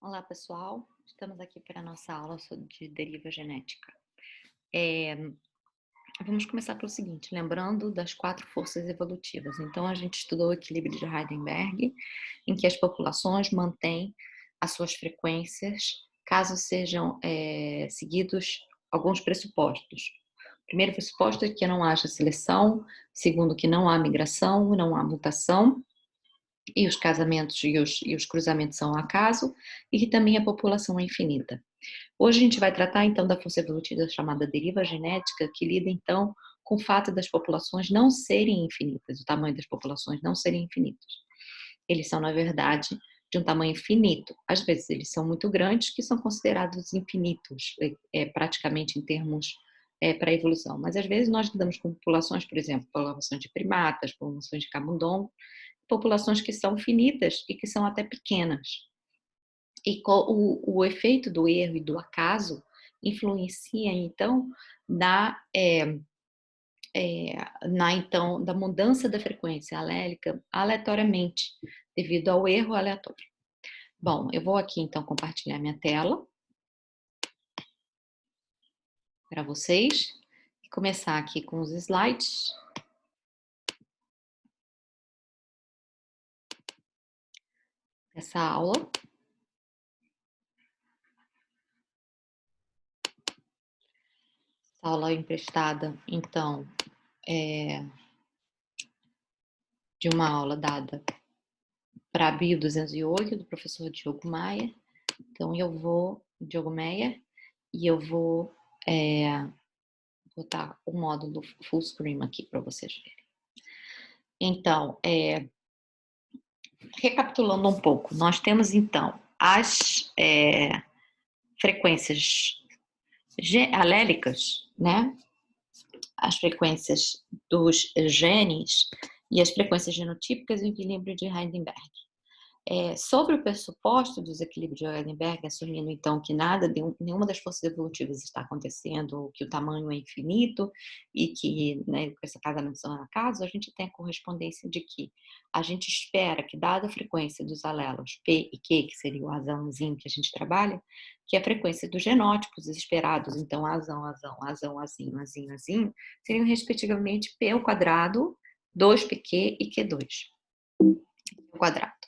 Olá, pessoal. Estamos aqui para a nossa aula de deriva genética. Vamos começar pelo seguinte, lembrando das 4 forças evolutivas. Então, a gente estudou o equilíbrio de Heisenberg, em que as populações mantêm as suas frequências, caso sejam seguidos alguns pressupostos. O primeiro pressuposto é que não haja seleção, segundo, que não há migração, não há mutação, e os casamentos e os cruzamentos são ao acaso, e que também a população é infinita. Hoje a gente vai tratar então da força evolutiva chamada deriva genética, que lida então com o fato das populações não serem infinitas, o tamanho das populações não serem infinitos. Eles são, na verdade, de um tamanho finito. Às vezes eles são muito grandes, que são considerados infinitos, praticamente em termos para a evolução. Mas às vezes nós lidamos com populações, por exemplo, populações de primatas, populações de camundongos, populações que são finitas e que são até pequenas. E o efeito do erro e do acaso influencia, então, da mudança da frequência alélica aleatoriamente, devido ao erro aleatório. Bom, eu vou aqui, então, compartilhar minha tela para vocês e começar aqui com os slides. Essa aula. Essa aula é emprestada, então, de uma aula dada para a Bio 208, do professor Diogo Maia. Então, Diogo Meyer, e eu vou botar o módulo full screen aqui para vocês verem. Então, recapitulando um pouco, nós temos então as frequências alélicas, né? As frequências dos genes e as frequências genotípicas e o equilíbrio de Heisenberg. Sobre o pressuposto dos equilíbrios de Heisenberg, assumindo então que nenhuma das forças evolutivas está acontecendo, que o tamanho é infinito e que, né, essa casamento são acaso, a gente tem a correspondência de que a gente espera que, dada a frequência dos alelos P e Q, que seria o azãozinho que a gente trabalha, que a frequência dos genótipos esperados, então azão, azão, azão, azinho, azinho, azinho, seriam respectivamente P ao quadrado, 2PQ e Q2 ao quadrado.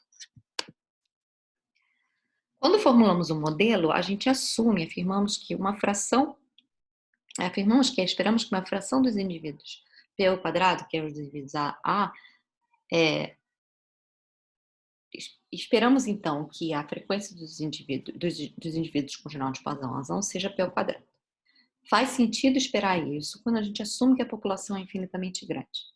Quando formulamos um modelo, a gente afirmamos que esperamos que uma fração dos indivíduos P ao quadrado, que é os indivíduos A, esperamos então que a frequência dos indivíduos com genótipo azão seja P ao quadrado. Faz sentido esperar isso quando a gente assume que a população é infinitamente grande.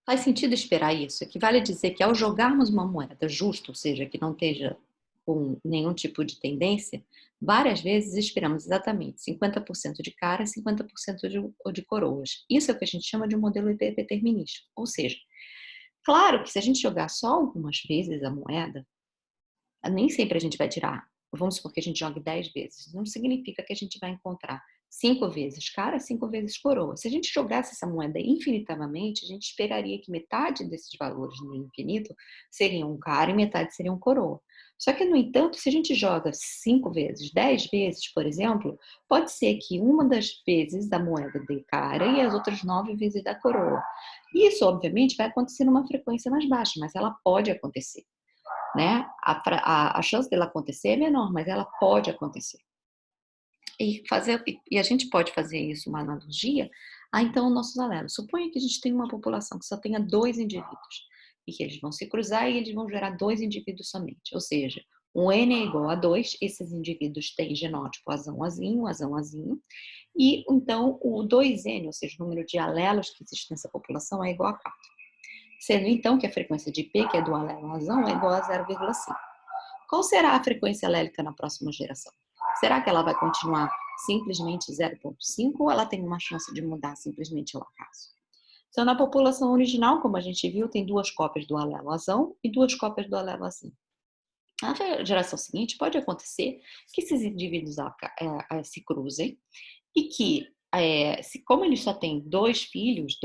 Faz sentido esperar isso, equivale a dizer que ao jogarmos uma moeda justa, ou seja, que não esteja com nenhum tipo de tendência, várias vezes esperamos exatamente 50% de cara e 50% de coroas. Isso é o que a gente chama de um modelo hiperdeterminístico. Ou seja, claro que se a gente jogar só algumas vezes a moeda, nem sempre a gente vai tirar. Vamos supor que a gente jogue 10 vezes. Não significa que a gente vai encontrar 5 vezes cara, 5 vezes coroa. Se a gente jogasse essa moeda infinitamente, a gente esperaria que metade desses valores no infinito seriam cara e metade seriam coroa. Só que, no entanto, se a gente joga 5 vezes, 10 vezes, por exemplo, pode ser que uma das vezes da moeda dê cara e as outras 9 vezes da coroa. Isso, obviamente, vai acontecer numa frequência mais baixa, mas ela pode acontecer, né? A chance dela acontecer é menor, mas ela pode acontecer. E a gente pode fazer isso, uma analogia, então, nossos alelos. Suponha que a gente tem uma população que só tenha 2 indivíduos, e que eles vão se cruzar e eles vão gerar 2 indivíduos somente. Ou seja, um N é igual a 2, esses indivíduos têm genótipo azão, azinho, azão, azinho, e então o 2N, ou seja, o número de alelos que existe nessa população, é igual a 4. Sendo então que a frequência de P, que é do alelo razão, é igual a 0,5. Qual será a frequência alélica na próxima geração? Será que ela vai continuar simplesmente 0,5 ou ela tem uma chance de mudar simplesmente ao acaso? Então, na população original, como a gente viu, tem 2 cópias do alelo azão e 2 cópias do alelo azinho. Na geração seguinte, pode acontecer que esses indivíduos se cruzem e que, como eles só têm 2 filhos,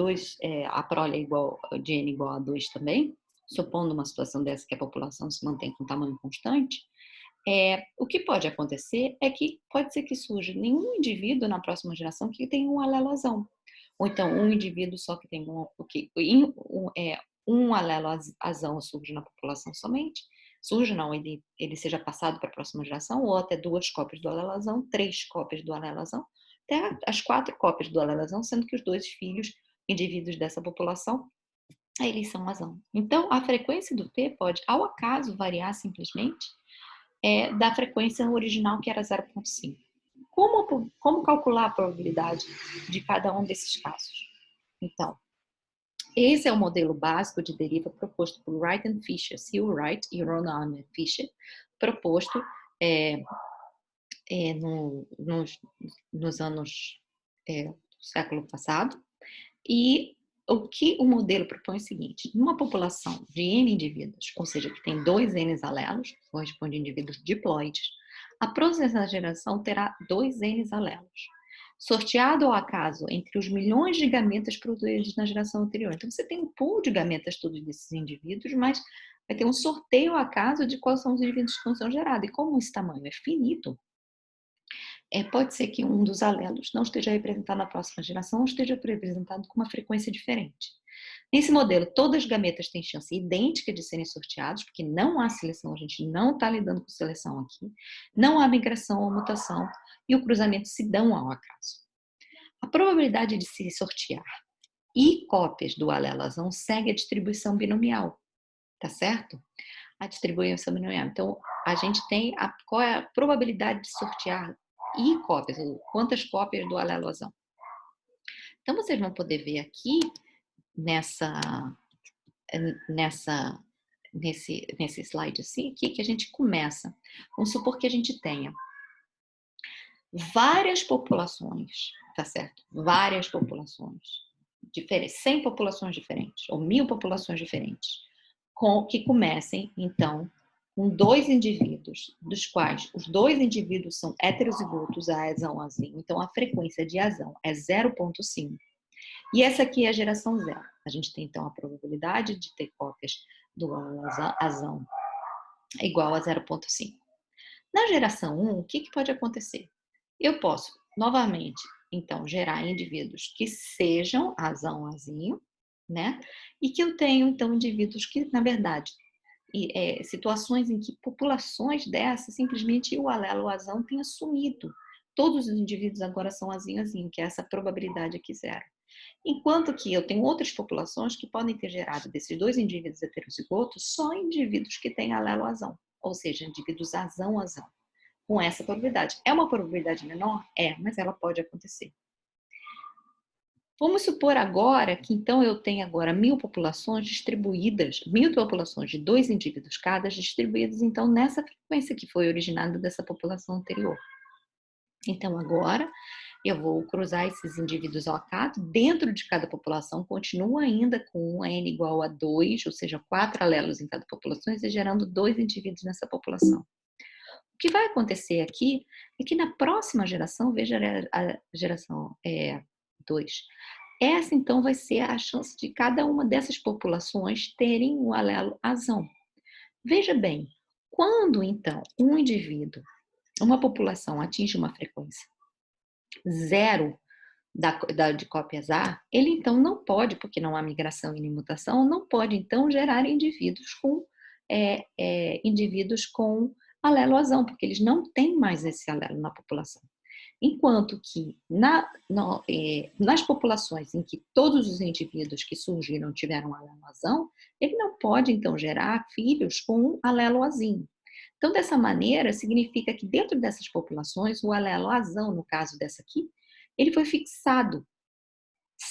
a prole é igual, de N igual a 2 também, supondo uma situação dessa que a população se mantém com tamanho constante, o que pode acontecer é que pode ser que surja nenhum indivíduo na próxima geração que tenha um alelo azão. Ou então, um indivíduo só que tem um alelo azão surge na população somente, surge não, ele seja passado para a próxima geração, ou até 2 cópias do alelo azão, 3 cópias do alelo azão, até as 4 cópias do alelo azão, sendo que os 2 filhos, indivíduos dessa população, eles são azão. Então, a frequência do P pode, ao acaso, variar simplesmente da frequência original, que era 0,5. Como calcular a probabilidade de cada um desses casos? Então, esse é o modelo básico de deriva proposto por Wright and Fisher, Seal Wright e Ronan Fisher, proposto nos anos do século passado. E o que o modelo propõe é o seguinte: numa população de N indivíduos, ou seja, que tem 2 N alelos, corresponde a indivíduos diploides, a próxima geração terá 2 N alelos, sorteado ao acaso entre os milhões de gametas produzidos na geração anterior. Então, você tem um pool de gametas todos desses indivíduos, mas vai ter um sorteio ao acaso de quais são os indivíduos que são gerados. E como esse tamanho é finito, pode ser que um dos alelos não esteja representado na próxima geração ou esteja representado com uma frequência diferente. Nesse modelo, todas as gametas têm chance idêntica de serem sorteados, porque não há seleção, a gente não está lidando com seleção aqui, não há migração ou mutação, e o cruzamento se dão ao acaso. A probabilidade de se sortear e cópias do alelo azão segue a distribuição binomial, tá certo? A distribuição binomial. Então, a gente tem qual é a probabilidade de sortear e cópias, ou quantas cópias do alelo azão. Então, vocês vão poder ver aqui nesse slide assim, aqui, que a gente começa. Vamos supor que a gente tenha várias populações, tá certo? Várias populações diferentes, 100 populações diferentes, ou 1000 populações diferentes, que comecem, então, com 2 indivíduos, dos quais os 2 indivíduos são heterozigotos a azão-azinho. Então, a frequência de azão é 0,5. E essa aqui é a geração 0. A gente tem, então, a probabilidade de ter cópias do azão igual a 0,5. Na geração 1, o que pode acontecer? Eu posso, novamente, então, gerar indivíduos que sejam azão-azinho, né? E que eu tenho, então, indivíduos que, na verdade, situações em que populações dessas, simplesmente o alelo azão tenha sumido. Todos os indivíduos agora são azinho-azinho, que é essa probabilidade aqui 0. Enquanto que eu tenho outras populações que podem ter gerado desses 2 indivíduos heterozigotos só indivíduos que têm alelo azão, ou seja, indivíduos azão-azão, com essa probabilidade. É uma probabilidade menor? Mas ela pode acontecer. Vamos supor agora que, então, eu tenho agora 1000 populações distribuídas, 1000 populações de 2 indivíduos cada, distribuídas, então, nessa frequência que foi originada dessa população anterior. Então, agora, eu vou cruzar esses indivíduos ao acaso, dentro de cada população, continua ainda com um N igual a 2, ou seja, 4 alelos em cada população, e gerando 2 indivíduos nessa população. O que vai acontecer aqui é que na próxima geração, veja a geração 2, essa então vai ser a chance de cada uma dessas populações terem um alelo azão. Veja bem, quando então um indivíduo, uma população atinge uma frequência 0 de cópias A, ele então não pode, porque não há migração e nem mutação, não pode então gerar indivíduos com alelo azão, porque eles não têm mais esse alelo na população. Enquanto que nas populações em que todos os indivíduos que surgiram tiveram alelo azão, ele não pode então gerar filhos com alelo azinho. Então, dessa maneira, significa que dentro dessas populações, o alelo azão, no caso dessa aqui, ele foi fixado.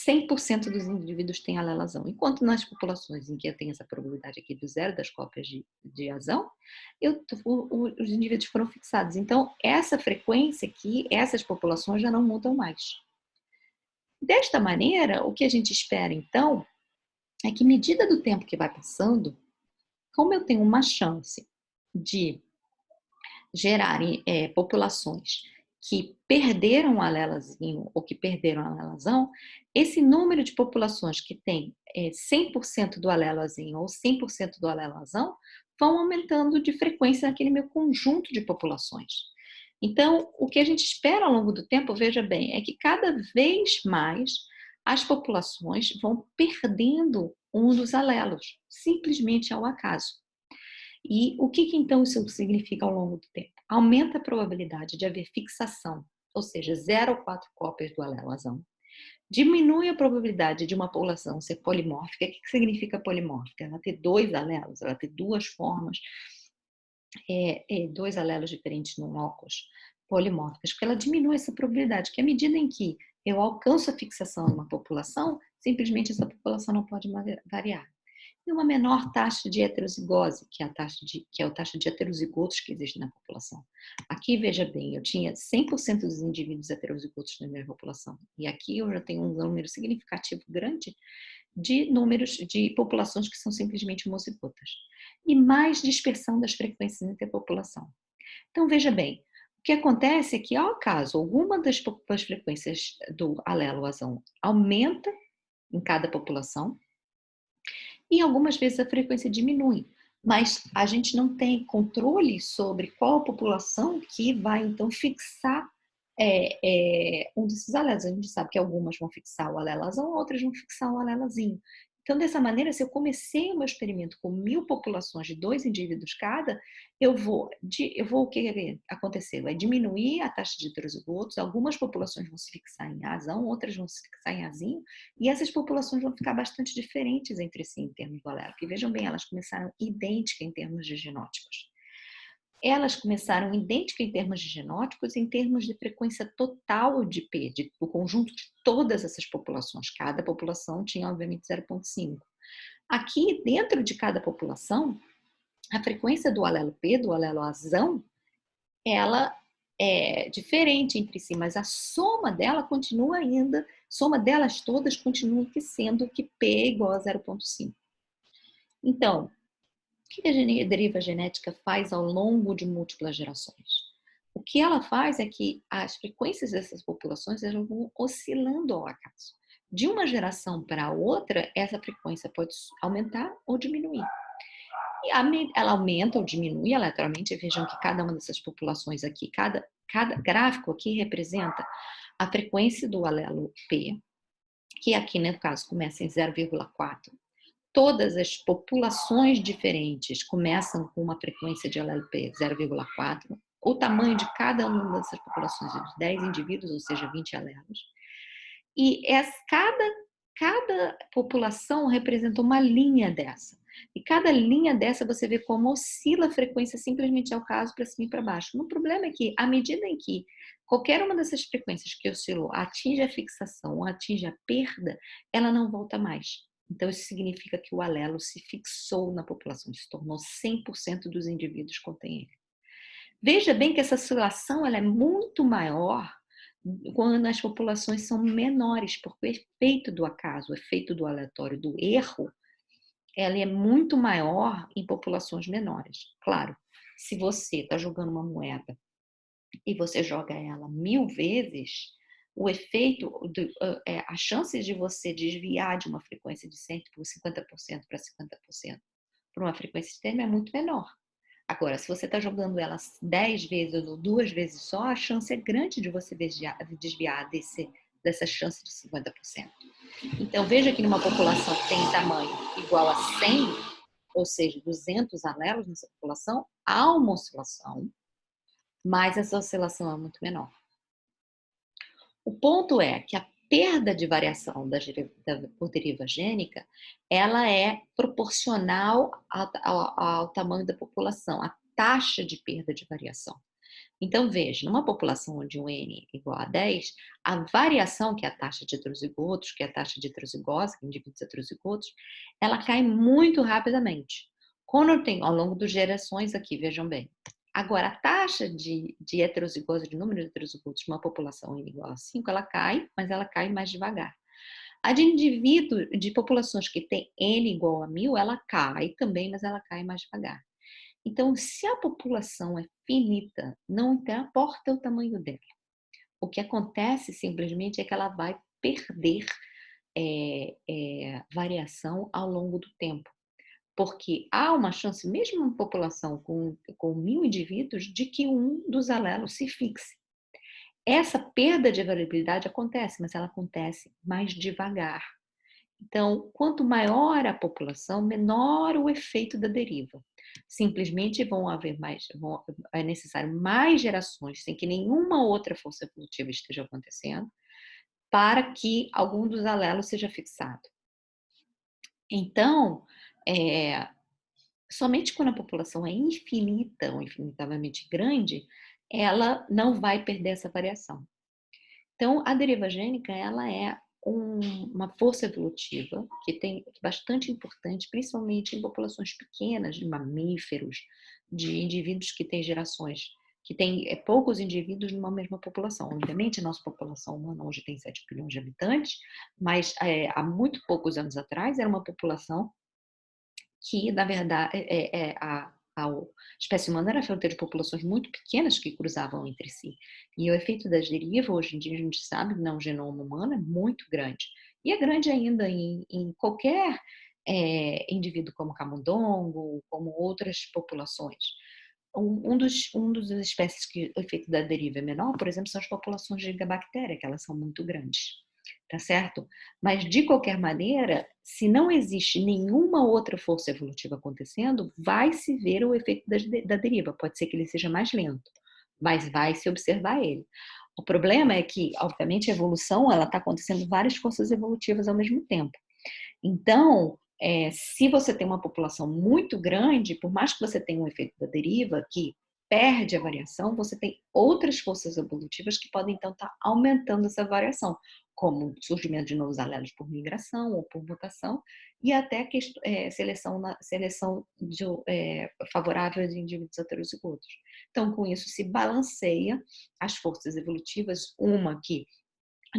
100% dos indivíduos têm alelo azão. Enquanto nas populações em que eu tenho essa probabilidade aqui do 0 das cópias de azão, os indivíduos foram fixados. Então, essa frequência aqui, essas populações já não mudam mais. Desta maneira, o que a gente espera, então, é que, à medida do tempo que vai passando, como eu tenho uma chance de gerar populações que perderam o alelazinho ou que perderam o alelazão, esse número de populações que tem 100% do alelazinho ou 100% do alelazão vão aumentando de frequência naquele meu conjunto de populações. Então, o que a gente espera ao longo do tempo, veja bem, é que cada vez mais as populações vão perdendo um dos alelos, simplesmente ao acaso. E o que então isso significa ao longo do tempo? Aumenta a probabilidade de haver fixação, ou seja, 0 ou 4 cópias do alelazão. Diminui a probabilidade de uma população ser polimórfica. O que significa polimórfica? Ela ter dois alelos, ela ter duas formas, dois alelos diferentes no óculos, polimórficas, porque ela diminui essa probabilidade, que à medida em que eu alcanço a fixação em uma população, simplesmente essa população não pode variar. E uma menor taxa de heterozigose, que é a taxa de heterozigotos que existe na população. Aqui, veja bem, eu tinha 100% dos indivíduos heterozigotos na minha população, e aqui eu já tenho um número significativo grande de números de populações que são simplesmente homozigotas. E mais dispersão das frequências entre a população. Então, veja bem, o que acontece é que, ao acaso, alguma das frequências do alelo azão aumenta em cada população, e algumas vezes a frequência diminui, mas a gente não tem controle sobre qual a população que vai, então, fixar um desses alelos. A gente sabe que algumas vão fixar o alelazão, outras vão fixar o alelazinho. Então, dessa maneira, se eu comecei o meu experimento com 1000 populações de 2 indivíduos cada, o que aconteceu? Vai diminuir a taxa de heterozigotos, algumas populações vão se fixar em azão, outras vão se fixar em azinho, e essas populações vão ficar bastante diferentes entre si em termos do alelo. Porque vejam bem, elas começaram idênticas em termos de genótipos. Elas começaram idênticas em termos de genótipos, em termos de frequência total de P, do conjunto de todas essas populações. Cada população tinha, obviamente, 0,5. Aqui, dentro de cada população, a frequência do alelo P, do alelo azão, ela é diferente entre si, mas a soma dela continua ainda, soma delas todas continua sendo que P é igual a 0,5. Então, o que a deriva genética faz ao longo de múltiplas gerações? O que ela faz é que as frequências dessas populações elas vão oscilando ao acaso. De uma geração para outra, essa frequência pode aumentar ou diminuir. E ela aumenta ou diminui aleatoriamente. Vejam que cada uma dessas populações aqui, cada gráfico aqui representa a frequência do alelo P, que aqui no caso começa em 0,4. Todas as populações diferentes começam com uma frequência de alelo P 0,4. O tamanho de cada uma dessas populações é de 10 indivíduos, ou seja, 20 alelos. E cada população representa uma linha dessa. E cada linha dessa você vê como oscila a frequência simplesmente ao caso para cima e para baixo. O problema é que, à medida em que qualquer uma dessas frequências que oscilou atinge a fixação ou atinge a perda, ela não volta mais. Então, isso significa que o alelo se fixou na população, se tornou 100% dos indivíduos contém ele. Veja bem que essa oscilação ela é muito maior quando as populações são menores, porque o efeito do acaso, o efeito do aleatório, do erro, ela é muito maior em populações menores. Claro, se você está jogando uma moeda e você joga ela 1000 vezes, o efeito, as chances de você desviar de uma frequência de 50% para 50% para uma frequência externa é muito menor. Agora, se você está jogando ela 10 vezes ou 2 vezes só, a chance é grande de você desviar dessa chance de 50%. Então, veja que numa população que tem tamanho igual a 100, ou seja, 200 alelos nessa população, há uma oscilação, mas essa oscilação é muito menor. O ponto é que a perda de variação por deriva gênica, ela é proporcional ao tamanho da população, a taxa de perda de variação. Então, veja, numa população onde um N é igual a 10, a variação, que é a taxa de heterozigotos, que é a taxa de heterozigose, que é indivíduos heterozigotos, ela cai muito rapidamente. Quando eu tenho, ao longo das gerações aqui, vejam bem, agora, a taxa de heterozigose, de número de heterozigotos de uma população N igual a 5, ela cai, mas ela cai mais devagar. A de populações que tem N igual a 1000, ela cai também, mas ela cai mais devagar. Então, se a população é finita, não importa o tamanho dela. O que acontece simplesmente é que ela vai perder variação ao longo do tempo. Porque há uma chance, mesmo uma população com 1000 indivíduos, de que um dos alelos se fixe. Essa perda de variabilidade acontece, mas ela acontece mais devagar. Então, quanto maior a população, menor o efeito da deriva. Simplesmente é necessário mais gerações sem que nenhuma outra força evolutiva esteja acontecendo para que algum dos alelos seja fixado. Então, é, somente quando a população é infinita ou infinitamente grande, ela não vai perder essa variação. Então, a deriva gênica, ela é uma força evolutiva que é bastante importante, principalmente em populações pequenas de mamíferos, de indivíduos que têm gerações, que têm poucos indivíduos numa mesma população. Obviamente, a nossa população humana hoje tem 7 bilhões de habitantes, mas há muito poucos anos atrás era uma população que, na verdade, a espécie humana era feita de populações muito pequenas que cruzavam entre si. E o efeito das derivas, hoje em dia, a gente sabe que no genoma humano é muito grande. E é grande ainda em qualquer indivíduo, como camundongo, como outras populações. Dos espécies que o efeito da deriva é menor, por exemplo, são as populações de bactéria, que elas são muito grandes, tá certo? Mas, de qualquer maneira, se não existe nenhuma outra força evolutiva acontecendo, vai se ver o efeito da deriva. Pode ser que ele seja mais lento, mas vai se observar ele. O problema é que, obviamente, a evolução ela está acontecendo várias forças evolutivas ao mesmo tempo. Então, se você tem uma população muito grande, por mais que você tenha um efeito da deriva, que perde a variação, você tem outras forças evolutivas que podem, então, estar aumentando essa variação, como o surgimento de novos alelos por migração ou por mutação, e até seleção favorável de indivíduos heterozigotos. Então, com isso, se balanceia as forças evolutivas, uma que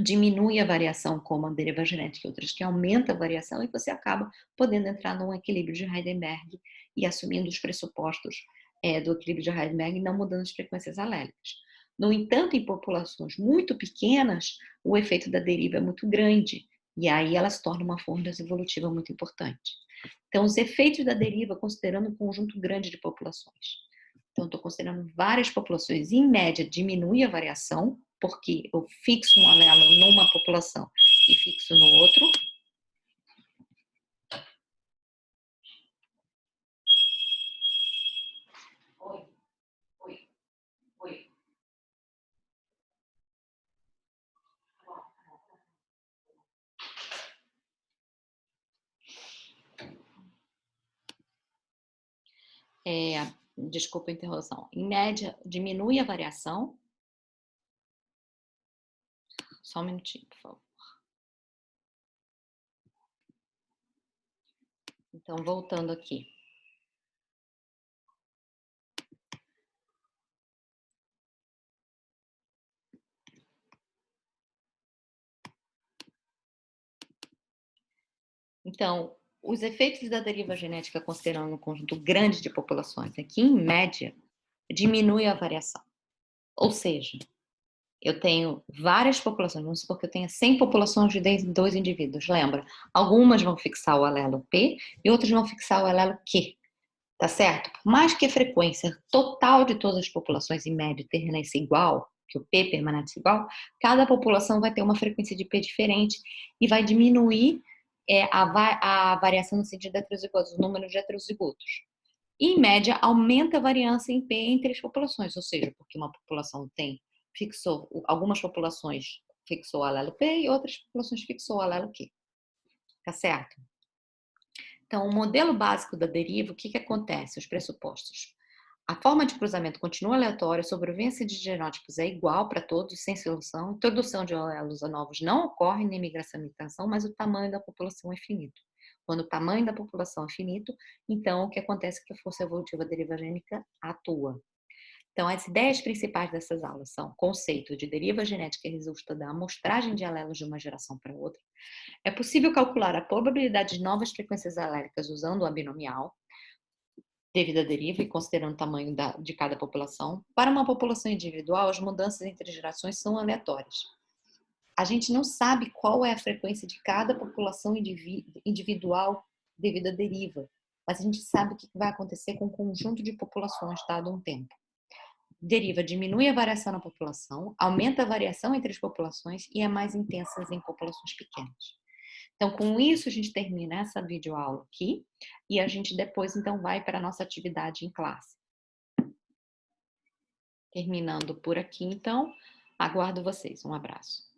diminui a variação, como a deriva genética, e outras que aumenta a variação, e você acaba podendo entrar num equilíbrio de Heisenberg e assumindo os pressupostos do equilíbrio de Heisenberg, não mudando as frequências alélicas. No entanto, em populações muito pequenas, o efeito da deriva é muito grande, e aí ela se torna uma força evolutiva muito importante. Então, os efeitos da deriva, considerando um conjunto grande de populações. Então, estou considerando várias populações, em média, diminui a variação, porque eu fixo um alelo numa população e fixo no outro. Oi, oi, oi. Desculpa a interrupção. Em média, diminui a variação. Só um minutinho, por favor. Então, voltando aqui. Então, os efeitos da deriva genética, considerando um conjunto grande de populações, aqui em média, diminui a variação. Ou seja, eu tenho várias populações, vamos supor que eu tenha 100 populações de 2 indivíduos, lembra? Algumas vão fixar o alelo P e outras vão fixar o alelo Q, tá certo? Por mais que a frequência total de todas as populações, em média, permaneça igual, que o P permaneça igual, cada população vai ter uma frequência de P diferente e vai diminuir a variação no sentido de heterozigotos, o número de heterozigotos. E, em média, aumenta a variância em P entre as populações, ou seja, porque uma população algumas populações fixou o alelo P e outras populações fixou o alelo Q. Tá certo? Então, o modelo básico da deriva, o que acontece? Os pressupostos. A forma de cruzamento continua aleatória, a sobrevivência de genótipos é igual para todos, sem solução, introdução de alelos novos não ocorre, nem migração e mutação, mas o tamanho da população é finito. Quando o tamanho da população é finito, então o que acontece é que a força evolutiva derivagênica atua. Então, as ideias principais dessas aulas são: conceito de deriva genética que resulta da amostragem de alelos de uma geração para outra. É possível calcular a probabilidade de novas frequências alélicas usando o binomial. devido à deriva e considerando o tamanho de cada população. Para uma população individual, as mudanças entre gerações são aleatórias. A gente não sabe qual é a frequência de cada população individual devido à deriva, mas a gente sabe o que vai acontecer com o conjunto de populações dado um tempo. Deriva diminui a variação na população, aumenta a variação entre as populações e é mais intensa em populações pequenas. Então, com isso, a gente termina essa videoaula aqui e a gente depois, então, vai para a nossa atividade em classe. Terminando por aqui, então, aguardo vocês. Um abraço.